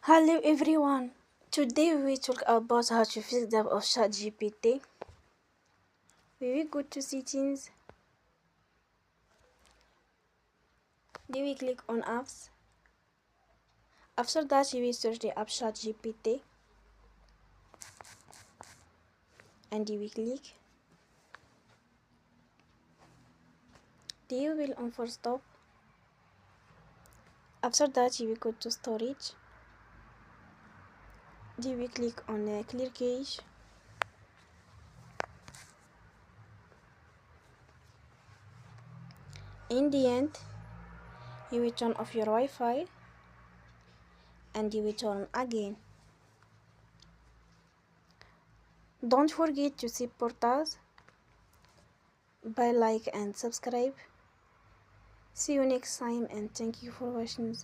Hello everyone. Today we talk about how to fix the app of ChatGPT. We will go to settings. Then we click on apps. After that you will search the app ChatGPT and you will click. Then you will on for stop. After that you will go to storage. Then we click on clear cache. In the end, you will turn off your Wi-Fi and you will turn again. Don't forget to support us by like and subscribe. See you next time and thank you for watching.